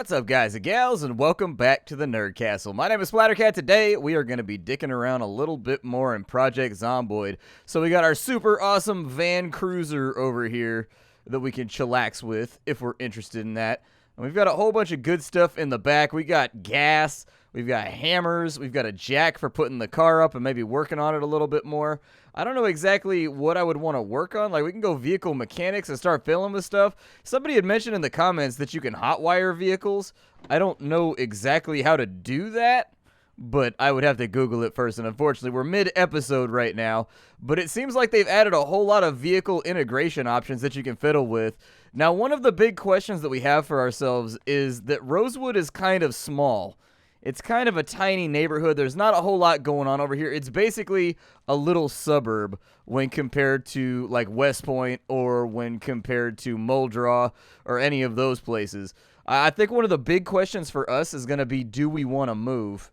What's up, guys and gals, and welcome back to the Nerd Castle. My name is Splattercat. Today, we are going to be dicking around a little bit more in Project Zomboid. So we got our super awesome van cruiser over here that we can chillax with if we're interested in that. And we've got a whole bunch of good stuff in the back. We got gas, we've got hammers, we've got a jack for putting the car up and maybe working on it a little bit more. I don't know exactly what I would want to work on. Like, we can go vehicle mechanics and start filling with stuff. Somebody had mentioned in the comments that you can hotwire vehicles. I don't know exactly how to do that, but I would have to Google it first. And unfortunately, we're mid-episode right now. But it seems like they've added a whole lot of vehicle integration options that you can fiddle with. Now, one of the big questions that we have for ourselves is that Rosewood is kind of small. It's kind of a tiny neighborhood. There's not a whole lot going on over here. It's basically a little suburb when compared to like West Point or when compared to Muldraw or any of those places. I think one of the big questions for us is going to be, do we want to move?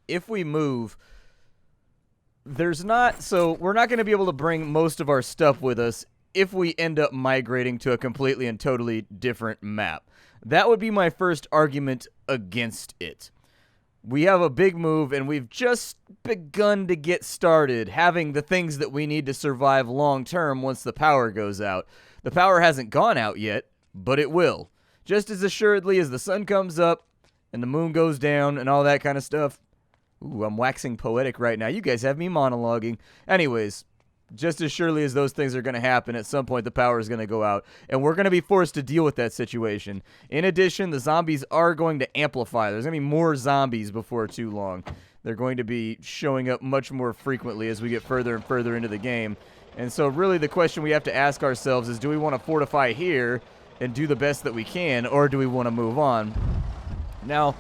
If we move, we're not going to be able to bring most of our stuff with us if we end up migrating to a completely and totally different map. That would be my first argument against it. We have a big move, and we've just begun to get started having the things that we need to survive long-term once the power goes out. The power hasn't gone out yet, but it will. Just as assuredly as the sun comes up and the moon goes down and all that kind of stuff. Ooh, I'm waxing poetic right now. You guys have me monologuing. Anyways, just as surely as those things are going to happen, at some point the power is going to go out, and we're going to be forced to deal with that situation. In addition, the zombies are going to amplify. There's going to be more zombies before too long. They're going to be showing up much more frequently as we get further and further into the game. And so really the question we have to ask ourselves is, do we want to fortify here and do the best that we can, or do we want to move on? Now,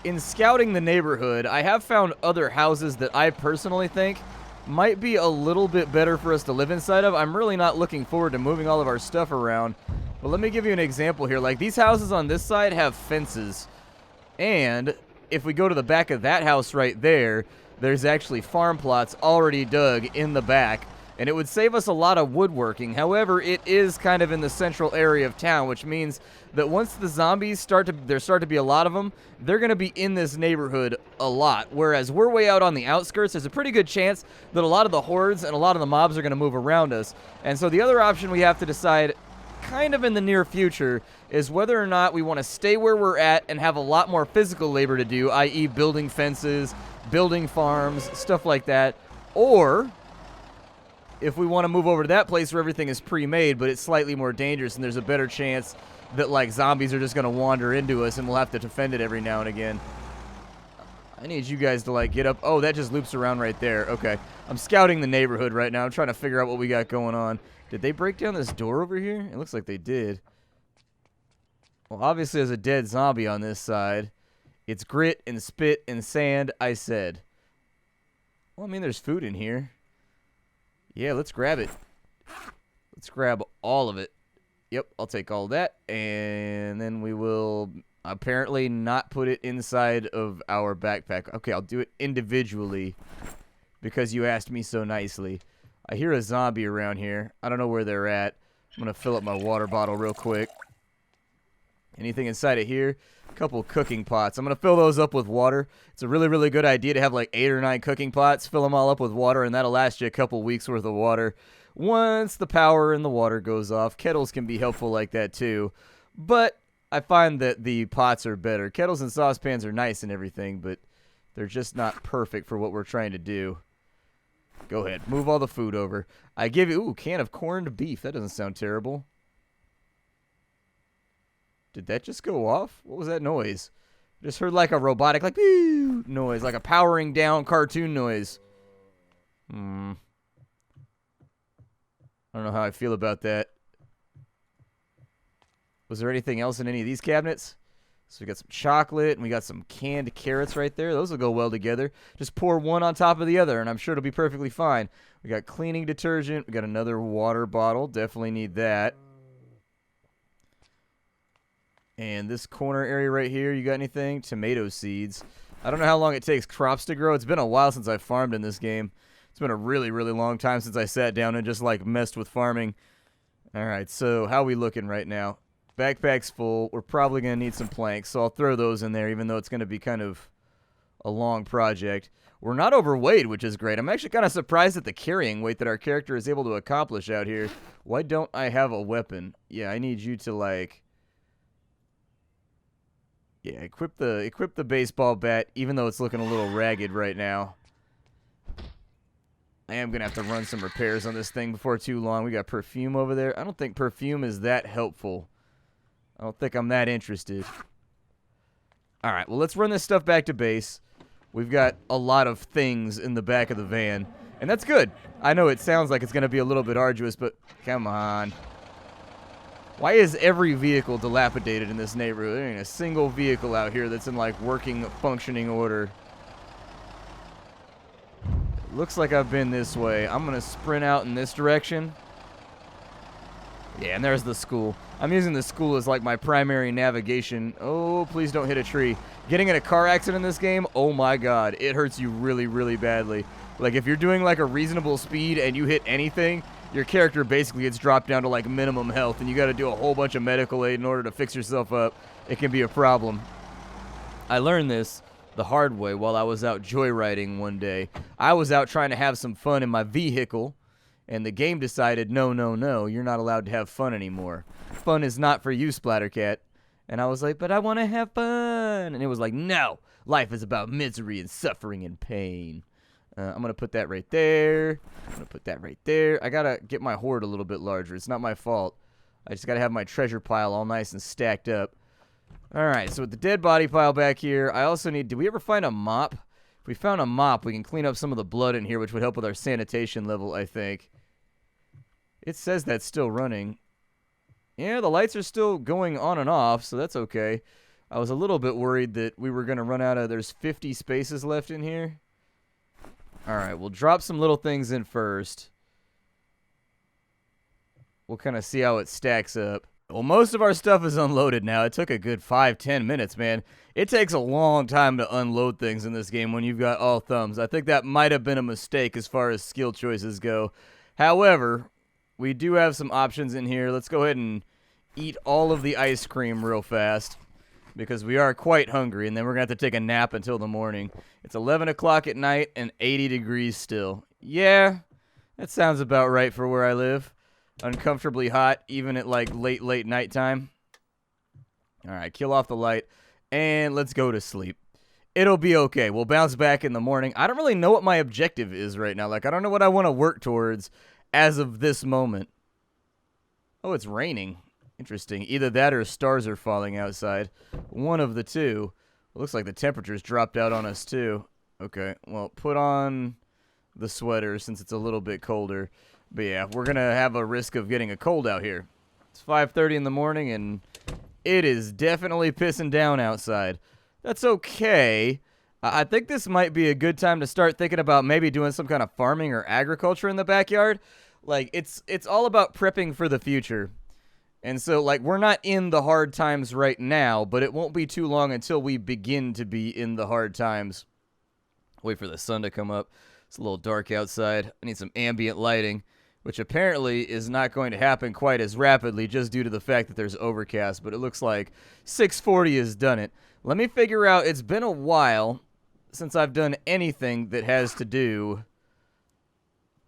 in scouting the neighborhood, I have found other houses that I personally think might be a little bit better for us to live inside of. I'm really not looking forward to moving all of our stuff around. But let me give you an example here. Like, these houses on this side have fences. And if we go to the back of that house right there, there's actually farm plots already dug in the back. And it would save us a lot of woodworking. However, it is kind of in the central area of town, which means that once the zombies start to be a lot of them, they're going to be in this neighborhood a lot. Whereas we're way out on the outskirts, there's a pretty good chance that a lot of the hordes and a lot of the mobs are going to move around us. And so the other option we have to decide kind of in the near future is whether or not we want to stay where we're at and have a lot more physical labor to do, i.e. building fences, building farms, stuff like that, or if we want to move over to that place where everything is pre-made, but it's slightly more dangerous and there's a better chance that, like, zombies are just going to wander into us and we'll have to defend it every now and again. I need you guys to, like, get up. Oh, that just loops around right there. Okay. I'm scouting the neighborhood right now. I'm trying to figure out what we got going on. Did they break down this door over here? It looks like they did. Well, obviously there's a dead zombie on this side. It's grit and spit and sand, I said. Well, I mean, there's food in here. Yeah, let's grab it. Let's grab all of it. Yep, I'll take all that. And then we will apparently not put it inside of our backpack. Okay, I'll do it individually because you asked me so nicely. I hear a zombie around here. I don't know where they're at. I'm going to fill up my water bottle real quick. Anything inside of here? A couple cooking pots. I'm going to fill those up with water. It's a really, really good idea to have like 8 or 9 cooking pots. Fill them all up with water, and that'll last you a couple weeks worth of water. Once the power in the water goes off, kettles can be helpful like that too. But I find that the pots are better. Kettles and saucepans are nice and everything, but they're just not perfect for what we're trying to do. Go ahead. Move all the food over. I give you, ooh, can of corned beef. That doesn't sound terrible. Did that just go off? What was that noise? Just heard like a robotic, like, pew noise, like a powering down cartoon noise. I don't know how I feel about that. Was there anything else in any of these cabinets? So we got some chocolate, and we got some canned carrots right there. Those will go well together. Just pour one on top of the other, and I'm sure it'll be perfectly fine. We got cleaning detergent. We got another water bottle. Definitely need that. And this corner area right here, you got anything? Tomato seeds. I don't know how long it takes crops to grow. It's been a while since I farmed in this game. It's been a really, really long time since I sat down and just, like, messed with farming. All right, so how are we looking right now? Backpack's full. We're probably going to need some planks, so I'll throw those in there, even though it's going to be kind of a long project. We're not overweight, which is great. I'm actually kind of surprised at the carrying weight that our character is able to accomplish out here. Why don't I have a weapon? Yeah, I need you to, like... Yeah, equip the baseball bat, even though it's looking a little ragged right now. I am going to have to run some repairs on this thing before too long. We got perfume over there. I don't think perfume is that helpful. I don't think I'm that interested. All right, well, let's run this stuff back to base. We've got a lot of things in the back of the van, and that's good. I know it sounds like it's going to be a little bit arduous, but come on. Why is every vehicle dilapidated in this neighborhood? There ain't a single vehicle out here that's in, like, working, functioning order. Looks like I've been this way. I'm going to sprint out in this direction. Yeah, and there's the school. I'm using the school as, like, my primary navigation. Oh, please don't hit a tree. Getting in a car accident in this game, oh my god, it hurts you really, really badly. Like, if you're doing, like, a reasonable speed and you hit anything, your character basically gets dropped down to, like, minimum health, and you got to do a whole bunch of medical aid in order to fix yourself up. It can be a problem. I learned this the hard way while I was out joyriding one day. I was out trying to have some fun in my vehicle, and the game decided, no, you're not allowed to have fun anymore. Fun is not for you, Splattercat. And I was like, but I want to have fun. And it was like, no, life is about misery and suffering and pain. I'm going to put that right there. I'm going to put that right there. I got to get my hoard a little bit larger. It's not my fault. I just got to have my treasure pile all nice and stacked up. All right, so with the dead body pile back here, I also need, did we ever find a mop? If we found a mop, we can clean up some of the blood in here, which would help with our sanitation level, I think. It says that's still running. Yeah, the lights are still going on and off, so that's okay. I was a little bit worried that we were going to run out of, there's 50 spaces left in here. All right, we'll drop some little things in first. We'll kind of see how it stacks up. Well, most of our stuff is unloaded now. It took a good 5-10 minutes, man. It takes a long time to unload things in this game when you've got all thumbs. I think that might have been a mistake as far as skill choices go. However, we do have some options in here. Let's go ahead and eat all of the ice cream real fast because we are quite hungry, and then we're going to have to take a nap until the morning. It's 11 o'clock at night and 80 degrees still. Yeah, that sounds about right for where I live. Uncomfortably hot, even at like late nighttime. All right, kill off the light, and let's go to sleep. It'll be okay. We'll bounce back in the morning. I don't really know what my objective is right now. Like, I don't know what I want to work towards as of this moment. Oh, it's raining. Interesting. Either that or stars are falling outside. One of the two. It looks like the temperature's dropped out on us, too. Okay, well, put on the sweater since it's a little bit colder. But yeah, we're going to have a risk of getting a cold out here. It's 5:30 in the morning, and it is definitely pissing down outside. That's okay. I think this might be a good time to start thinking about maybe doing some kind of farming or agriculture in the backyard. Like, it's all about prepping for the future. And so, like, we're not in the hard times right now, but it won't be too long until we begin to be in the hard times. Wait for the sun to come up. It's a little dark outside. I need some ambient lighting, which apparently is not going to happen quite as rapidly just due to the fact that there's overcast, but it looks like 640 has done it. Let me figure out, it's been a while since I've done anything that has to do...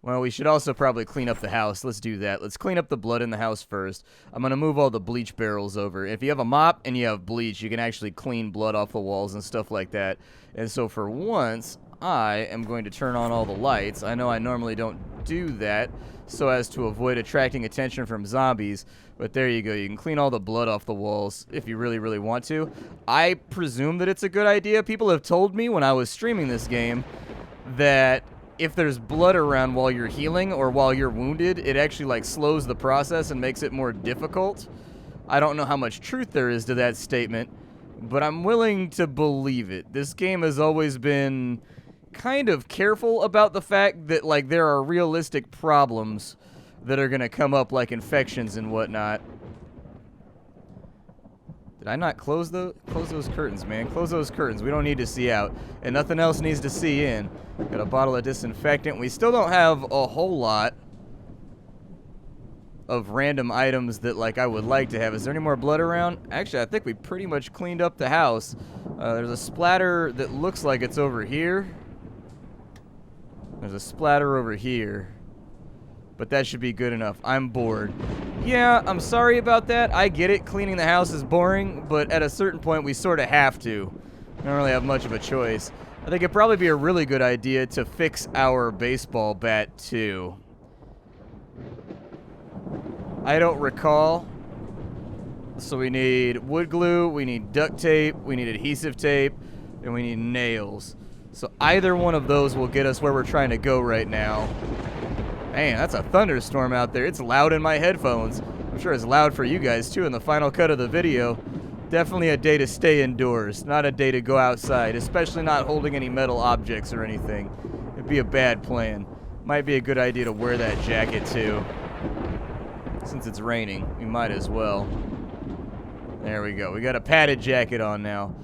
Well, we should also probably clean up the house. Let's do that. Let's clean up the blood in the house first. I'm going to move all the bleach barrels over. If you have a mop and you have bleach, you can actually clean blood off the walls and stuff like that. And so for once, I am going to turn on all the lights. I know I normally don't do that so as to avoid attracting attention from zombies, but there you go. You can clean all the blood off the walls if you really, really want to. I presume that it's a good idea. People have told me when I was streaming this game that if there's blood around while you're healing or while you're wounded, it actually like slows the process and makes it more difficult. I don't know how much truth there is to that statement, but I'm willing to believe it. This game has always been kind of careful about the fact that like there are realistic problems that are going to come up, like infections and whatnot. Did I not close those curtains, man? Close those curtains. We don't need to see out, and nothing else needs to see in. Got a bottle of disinfectant. We still don't have a whole lot. of random items that, like, I would like to have. Is there any more blood around? Actually, I think we pretty much cleaned up the house. There's a splatter that looks like it's over here. There's a splatter over here. But that should be good enough. I'm bored. Yeah, I'm sorry about that. I get it. Cleaning the house is boring, but at a certain point, we sort of have to. We don't really have much of a choice. I think it'd probably be a really good idea to fix our baseball bat, too. I don't recall. So we need wood glue, we need duct tape, we need adhesive tape, and we need nails. So either one of those will get us where we're trying to go right now. Man, that's a thunderstorm out there. It's loud in my headphones. I'm sure it's loud for you guys, too, in the final cut of the video. Definitely a day to stay indoors, not a day to go outside, especially not holding any metal objects or anything. It'd be a bad plan. Might be a good idea to wear that jacket, too. Since it's raining, we might as well. There we go. We got a padded jacket on now.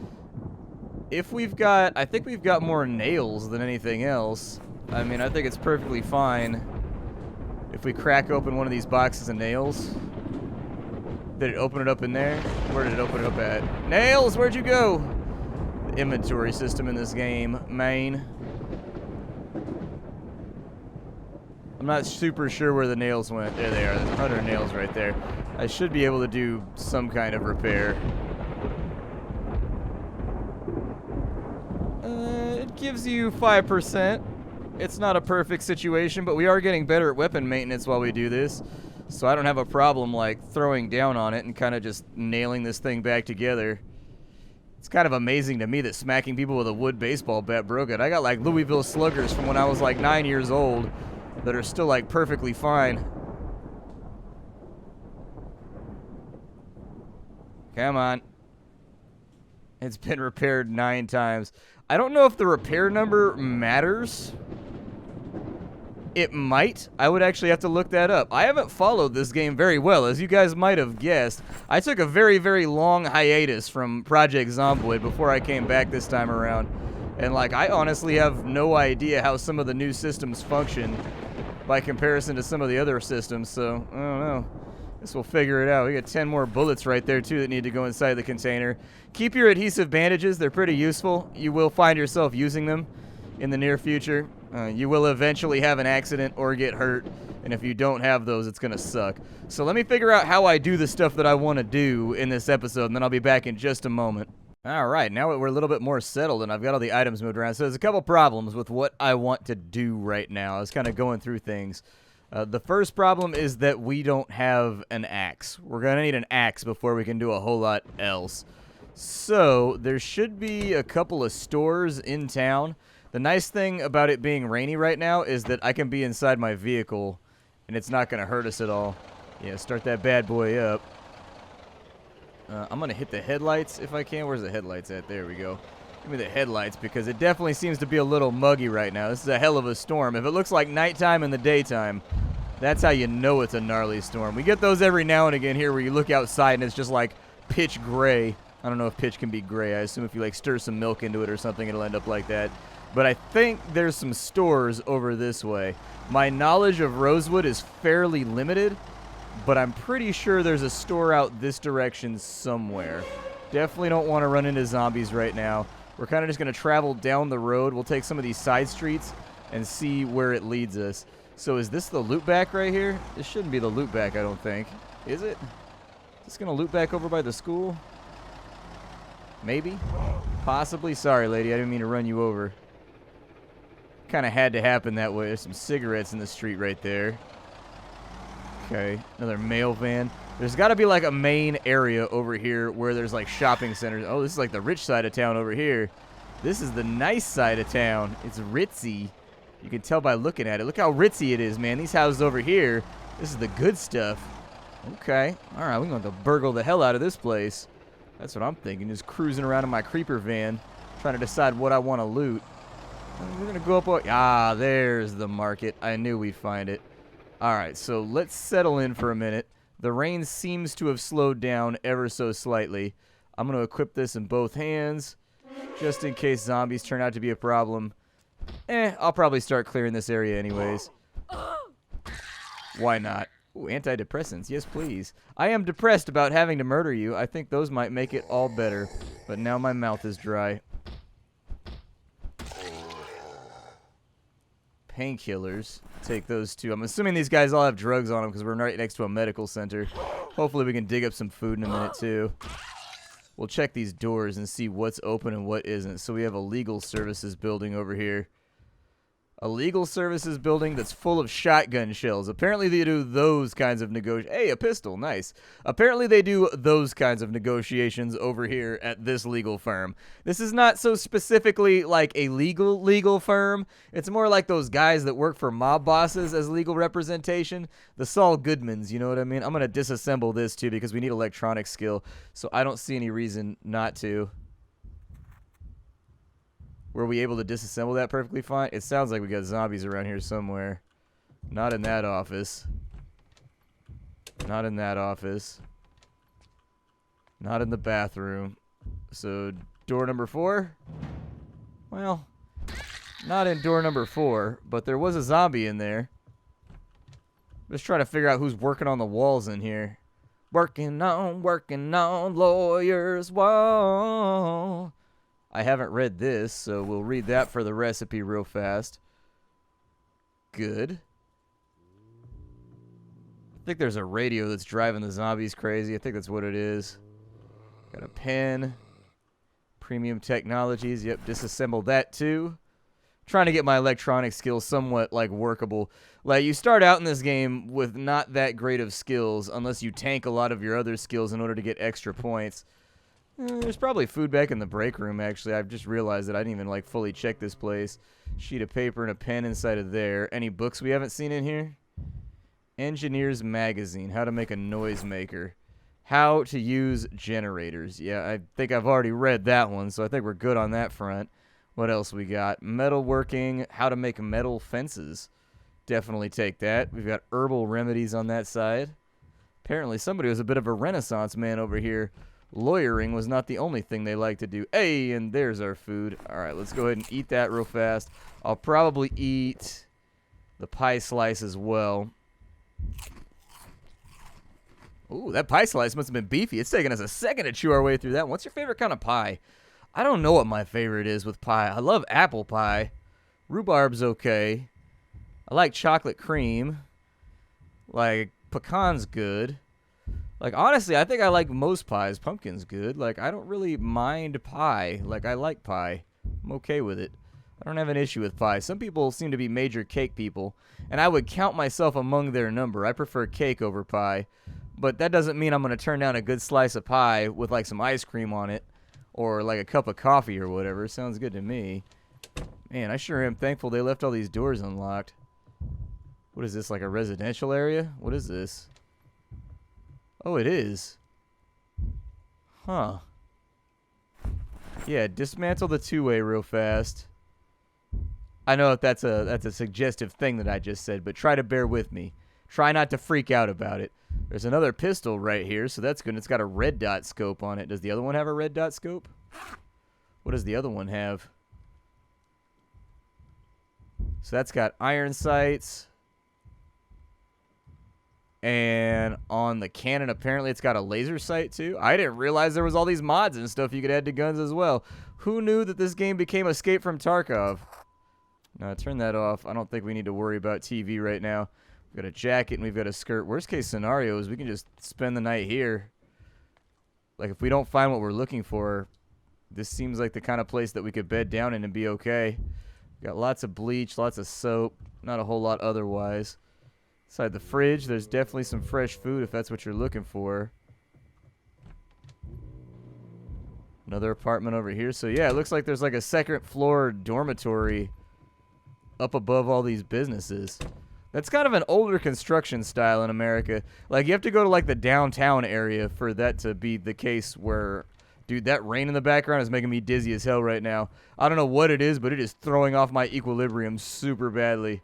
If we've got... I think we've got more nails than anything else. I mean, I think it's perfectly fine if we crack open one of these boxes of nails. Did it open it up in there? Where did it open it up at? Nails, where'd you go? The inventory system in this game, main. I'm not super sure where the nails went. There they are. There's 100 nails right there. I should be able to do some kind of repair. It gives you 5%. It's not a perfect situation, but we are getting better at weapon maintenance while we do this. So I don't have a problem, like, throwing down on it and kind of just nailing this thing back together. It's kind of amazing to me that smacking people with a wood baseball bat broke it. I got, like, Louisville Sluggers from when I was, like, 9 years old that are still, like, perfectly fine. Come on. It's been repaired 9 times. I don't know if the repair number matters. It might. I would actually have to look that up. I haven't followed this game very well, as you guys might have guessed. I took a very, very long hiatus from Project Zomboid before I came back this time around. And, like, I honestly have no idea how some of the new systems function by comparison to some of the other systems, so I don't know. Guess we'll figure it out. We got 10 more bullets right there, too, that need to go inside the container. Keep your adhesive bandages. They're pretty useful. You will find yourself using them in the near future. You will eventually have an accident or get hurt, and if you don't have those, it's going to suck. So let me figure out how I do the stuff that I want to do in this episode, and then I'll be back in just a moment. All right, now we're a little bit more settled, and I've got all the items moved around. So there's a couple problems with what I want to do right now. I was kind of going through things. The first problem is that we don't have an axe. We're going to need an axe before we can do a whole lot else. So there should be a couple of stores in town. The nice thing about it being rainy right now is that I can be inside my vehicle, and it's not going to hurt us at all. Yeah, start that bad boy up. I'm going to hit the headlights if I can. Where's the headlights at? There we go. Give me the headlights because it definitely seems to be a little muggy right now. This is a hell of a storm. If it looks like nighttime in the daytime, that's how you know it's a gnarly storm. We get those every now and again here where you look outside and it's just like pitch gray. I don't know if pitch can be gray. I assume if you like stir some milk into it or something, it'll end up like that. But I think there's some stores over this way. My knowledge of Rosewood is fairly limited, but I'm pretty sure there's a store out this direction somewhere. Definitely don't want to run into zombies right now. We're kind of just going to travel down the road. We'll take some of these side streets and see where it leads us. So is this the loop back right here? This shouldn't be the loop back, I don't think. Is it? Is this going to loop back over by the school? Maybe? Possibly. Sorry, lady. I didn't mean to run you over. Kind of had to happen that way. There's some cigarettes in the street right there. Okay. Another mail van. There's got to be like a main area over here where there's like shopping centers. Oh, this is like the rich side of town over here. This is the nice side of town. It's ritzy. You can tell by looking at it. Look how ritzy it is, man. These houses over here. This is the good stuff. Okay. All right. We're going to burgle the hell out of this place. That's what I'm thinking. Just cruising around in my creeper van, trying to decide what I want to loot. We're going to go up. Ah, there's the market. I knew we'd find it. All right. So let's settle in for a minute. The rain seems to have slowed down ever so slightly. I'm going to equip this in both hands just in case zombies turn out to be a problem. I'll probably start clearing this area anyways. Why not? Ooh, antidepressants. Yes, please. I am depressed about having to murder you. I think those might make it all better. But now my mouth is dry. Painkillers. Take those two. I'm assuming these guys all have drugs on them because we're right next to a medical center. Hopefully we can dig up some food in a minute, too. We'll check these doors and see what's open and what isn't. So we have a legal services building over here. A legal services building that's full of shotgun shells. Apparently they do those kinds of Hey, a pistol. Nice. Apparently they do those kinds of negotiations over here at this legal firm. This is not so specifically like a legal firm. It's more like those guys that work for mob bosses as legal representation. The Saul Goodmans, you know what I mean? I'm going to disassemble this too because we need electronic skill. So I don't see any reason not to. Were we able to disassemble that perfectly fine? It sounds like we got zombies around here somewhere. Not in that office. Not in that office. Not in the bathroom. So, door number 4? Well, not in door number 4, but there was a zombie in there. Just trying to figure out who's working on the walls in here. Working on lawyer's wall. I haven't read this, so we'll read that for the recipe real fast. Good. I think there's a radio that's driving the zombies crazy. I think that's what it is. Got a pen. Premium technologies. Yep, disassemble that too. Trying to get my electronic skills somewhat like workable. Like you start out in this game with not that great of skills unless you tank a lot of your other skills in order to get extra points. There's probably food back in the break room, actually. I've just realized that I didn't even, like, fully check this place. Sheet of paper and a pen inside of there. Any books we haven't seen in here? Engineer's Magazine. How to make a noisemaker. How to use generators. Yeah, I think I've already read that one, so I think we're good on that front. What else we got? Metalworking. How to make metal fences. Definitely take that. We've got herbal remedies on that side. Apparently somebody was a bit of a Renaissance man over here. Lawyering was not the only thing they like to do. Hey, and there's our food. All right, let's go ahead and eat that real fast. I'll probably eat the pie slice as well. Ooh, that pie slice must have been beefy. It's taking us a second to chew our way through that. What's your favorite kind of pie? I don't know what my favorite is with pie. I love apple pie. Rhubarb's okay. I like chocolate cream. Like, pecan's good. Like, honestly, I think I like most pies. Pumpkin's good. Like, I don't really mind pie. Like, I like pie. I'm okay with it. I don't have an issue with pie. Some people seem to be major cake people, and I would count myself among their number. I prefer cake over pie, but that doesn't mean I'm going to turn down a good slice of pie with, like, some ice cream on it or, like, a cup of coffee or whatever. Sounds good to me. Man, I sure am thankful they left all these doors unlocked. What is this, like a residential area? What is this? Oh, it is. Huh. Yeah, dismantle the two-way real fast. I know if that's a suggestive thing that I just said, but try to bear with me. Try not to freak out about it. There's another pistol right here, so that's good. It's got a red dot scope on it. Does the other one have a red dot scope? What does the other one have? So that's got iron sights. And on the cannon, apparently it's got a laser sight too. I didn't realize there was all these mods and stuff you could add to guns as well. Who knew that this game became Escape from Tarkov? No, turn that off. I don't think we need to worry about TV right now. We've got a jacket and we've got a skirt. Worst case scenario is we can just spend the night here. Like if we don't find what we're looking for, this seems like the kind of place that we could bed down in and be okay. We've got lots of bleach, lots of soap, not a whole lot otherwise. Inside the fridge, there's definitely some fresh food if that's what you're looking for. Another apartment over here. So yeah, it looks like there's like a second floor dormitory up above all these businesses. That's kind of an older construction style in America. Like you have to go to like the downtown area for that to be the case where, dude, that rain in the background is making me dizzy as hell right now. I don't know what it is, but it is throwing off my equilibrium super badly.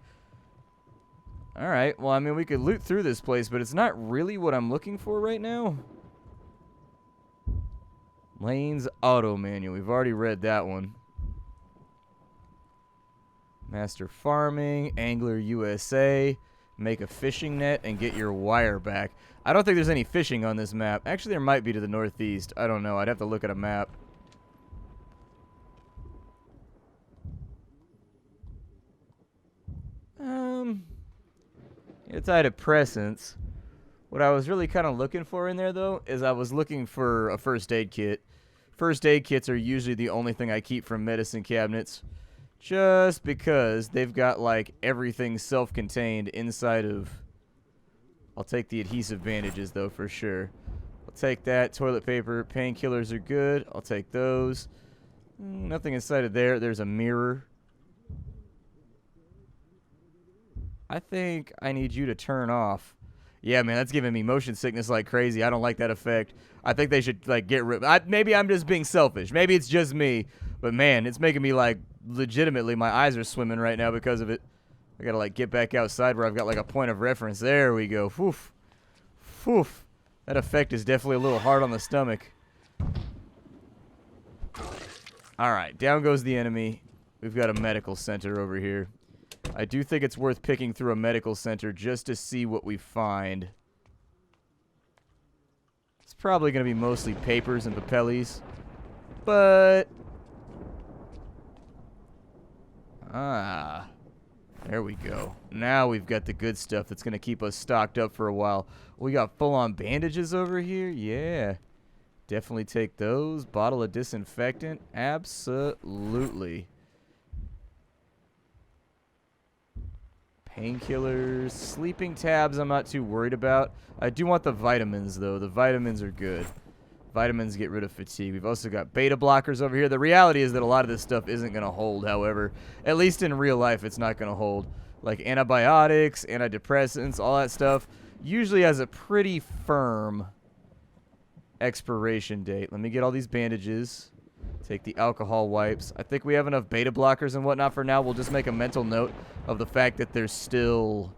All right, well, I mean, we could loot through this place, but it's not really what I'm looking for right now. Lane's Auto Manual. We've already read that one. Master Farming, Angler USA. make a fishing net, and get your wire back. I don't think there's any fishing on this map. Actually, there might be to the northeast. I don't know. I'd have to look at a map. Antidepressants. What I was really kind of looking for in there, though, is I was looking for a first aid kit. First aid kits are usually the only thing I keep from medicine cabinets, just because they've got, like, everything self-contained inside of... I'll take the adhesive bandages, though, for sure. I'll take that. Toilet paper. Painkillers are good. I'll take those. Nothing inside of there. There's a mirror. I think I need you to turn off. Yeah, man, that's giving me motion sickness like crazy. I don't like that effect. I think they should, like, get rid... maybe I'm just being selfish. Maybe it's just me. But, man, it's making me, like, legitimately, my eyes are swimming right now because of it. I gotta, like, get back outside where I've got, like, a point of reference. There we go. Woof. Woof. That effect is definitely a little hard on the stomach. Alright, down goes the enemy. We've got a medical center over here. I do think it's worth picking through a medical center just to see what we find. It's probably going to be mostly papers and papellis. But... there we go. Now we've got the good stuff that's going to keep us stocked up for a while. We got full-on bandages over here. Yeah. Definitely take those. Bottle of disinfectant. Absolutely. Painkillers. Sleeping tabs I'm not too worried about. I do want the vitamins, though. The vitamins are good. Vitamins get rid of fatigue. We've also got beta blockers over here. The reality is that a lot of this stuff isn't going to hold, however. At least in real life, it's not going to hold. Like antibiotics, antidepressants, all that stuff usually has a pretty firm expiration date. Let me get all these bandages. Take the alcohol wipes. I think we have enough beta blockers and whatnot for now. We'll just make a mental note of the fact that there's still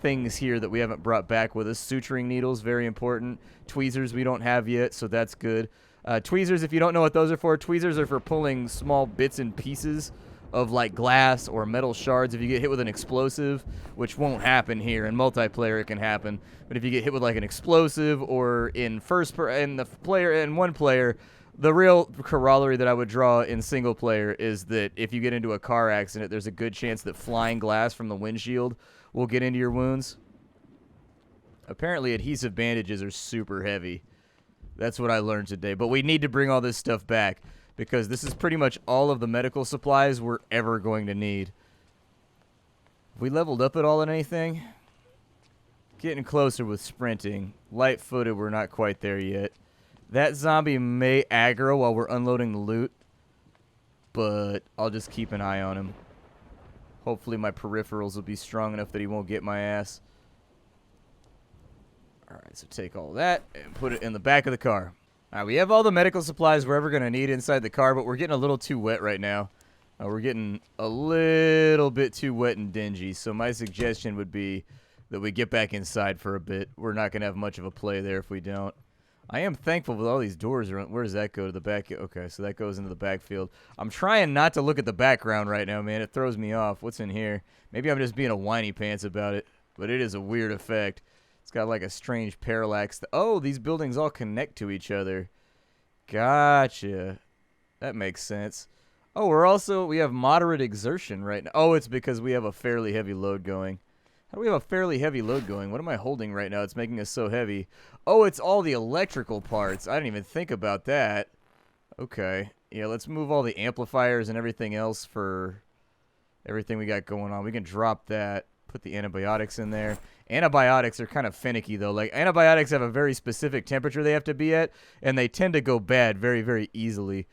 things here that we haven't brought back with us. Suturing needles, very important. Tweezers we don't have yet, so that's good. Tweezers, if you don't know what those are for, tweezers are for pulling small bits and pieces of like glass or metal shards if you get hit with an explosive, which won't happen here. In multiplayer it can happen, but if you get hit with like an explosive or in one player, the real corollary that I would draw in single player is that if you get into a car accident, there's a good chance that flying glass from the windshield will get into your wounds. Apparently adhesive bandages are super heavy. That's what I learned today. But we need to bring all this stuff back because this is pretty much all of the medical supplies we're ever going to need. Have we leveled up at all in anything? Getting closer with sprinting. Light-footed, we're not quite there yet. That zombie may aggro while we're unloading the loot, but I'll just keep an eye on him. Hopefully my peripherals will be strong enough that he won't get my ass. Alright, so take all that and put it in the back of the car. Alright, we have all the medical supplies we're ever going to need inside the car, but we're getting a little too wet right now. We're getting a little bit too wet and dingy, so my suggestion would be that we get back inside for a bit. We're not going to have much of a play there if we don't. I am thankful with all these doors around. Where does that go? To the back? Okay, so that goes into the backfield. I'm trying not to look at the background right now, man. It throws me off. What's in here? Maybe I'm just being a whiny pants about it, but it is a weird effect. It's got like a strange parallax. Oh, these buildings all connect to each other. Gotcha. That makes sense. Oh, we have moderate exertion right now. Oh, it's because we have a fairly heavy load going. How do we have a fairly heavy load going? What am I holding right now? It's making us so heavy. Oh, it's all the electrical parts. I didn't even think about that. Okay. Yeah, let's move all the amplifiers and everything else for everything we got going on. We can drop that. Put the antibiotics in there. Antibiotics are kind of finicky, though. Like, antibiotics have a very specific temperature they have to be at, and they tend to go bad very, very easily.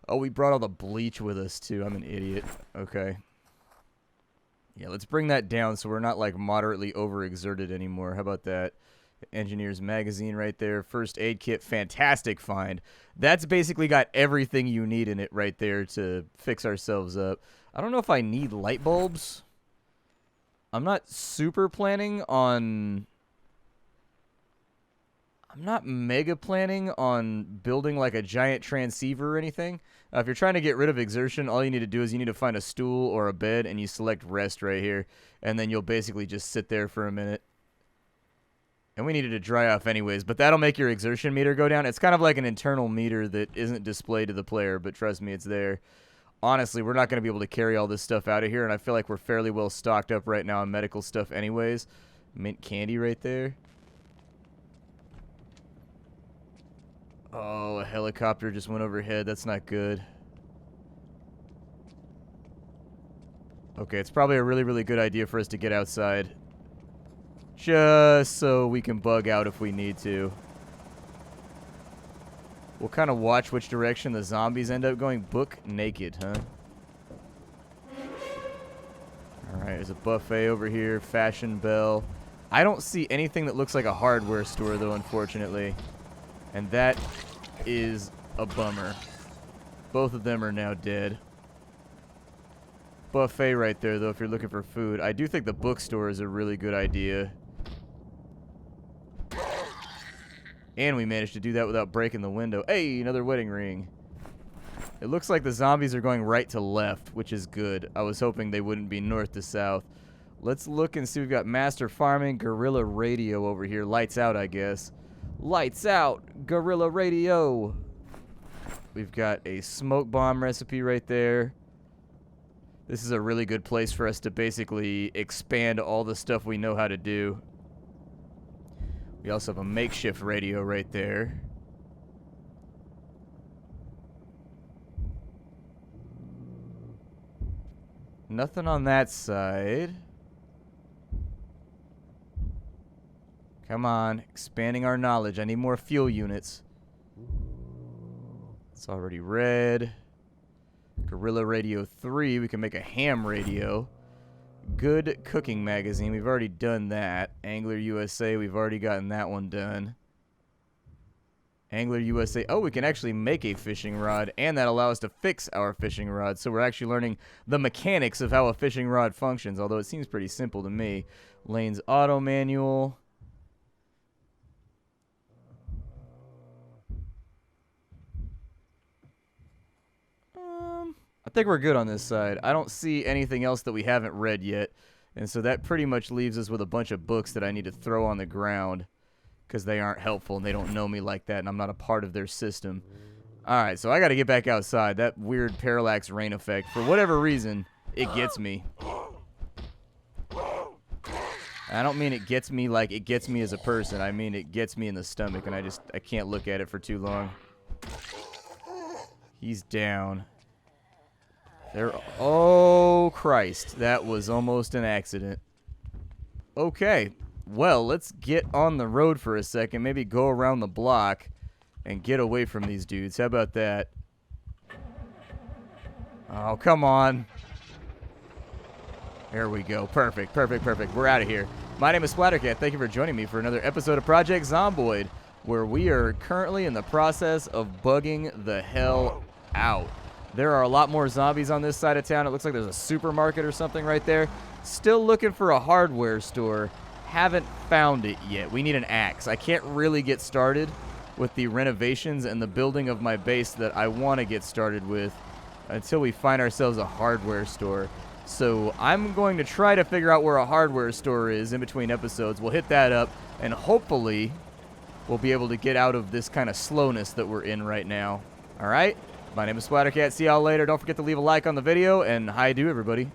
Oh, we brought all the bleach with us, too. I'm an idiot. Okay. Yeah, let's bring that down so we're not, like, moderately overexerted anymore. How about that? Engineer's magazine right there. First aid kit. Fantastic find. That's basically got everything you need in it right there to fix ourselves up. I don't know if I need light bulbs. I'm not super planning on... I'm not mega planning on building, like, a giant transceiver or anything. If you're trying to get rid of exertion, all you need to do is you need to find a stool or a bed, and you select rest right here. And then you'll basically just sit there for a minute. And we needed to dry off anyways, but that'll make your exertion meter go down. It's kind of like an internal meter that isn't displayed to the player, but trust me, it's there. Honestly, we're not going to be able to carry all this stuff out of here, and I feel like we're fairly well stocked up right now on medical stuff anyways. Mint candy right there. Oh, a helicopter just went overhead. That's not good. Okay, it's probably a really, really good idea for us to get outside. Just so we can bug out if we need to. We'll kind of watch which direction the zombies end up going. Book naked, huh? Alright, there's a buffet over here. Fashion bell. I don't see anything that looks like a hardware store, though, unfortunately. And that is a bummer. Both of them are now dead. Buffet right there, though, if you're looking for food. I do think the bookstore is a really good idea. And we managed to do that without breaking the window. Hey, another wedding ring. It looks like the zombies are going right to left, which is good. I was hoping they wouldn't be north to south. Let's look and see. We've got Master Farming, Gorilla Radio over here. Lights out, I guess. Lights out, Gorilla Radio. We've got a smoke bomb recipe right there. This is a really good place for us to basically expand all the stuff we know how to do. We also have a makeshift radio right there. Nothing on that side. Come on, expanding our knowledge. I need more fuel units. It's already red. Gorilla Radio 3. We can make a ham radio. Good cooking magazine. We've already done that. Angler USA. We've already gotten that one done. Angler USA. Oh, we can actually make a fishing rod, and that allows us to fix our fishing rod. So we're actually learning the mechanics of how a fishing rod functions, although it seems pretty simple to me. Lane's auto manual. I think we're good on this side. I don't see anything else that we haven't read yet. And so that pretty much leaves us with a bunch of books that I need to throw on the ground because they aren't helpful and they don't know me like that and I'm not a part of their system. Alright, so I got to get back outside. That weird parallax rain effect, for whatever reason, it gets me. I don't mean it gets me like it gets me as a person. I mean it gets me in the stomach and I can't look at it for too long. He's down. There. Oh, Christ. That was almost an accident. Okay. Well, let's get on the road for a second. Maybe go around the block and get away from these dudes. How about that? Oh, come on. There we go. Perfect, perfect, perfect. We're out of here. My name is Splattercat. Thank you for joining me for another episode of Project Zomboid, where we are currently in the process of bugging the hell out. There are a lot more zombies on this side of town. It looks like there's a supermarket or something right there. Still looking for a hardware store. Haven't found it yet. We need an axe. I can't really get started with the renovations and the building of my base that I want to get started with until we find ourselves a hardware store. So I'm going to try to figure out where a hardware store is in between episodes. We'll hit that up, and hopefully we'll be able to get out of this kind of slowness that we're in right now. All right? My name is Splattercat. See y'all later. Don't forget to leave a like on the video, and hi-do, everybody.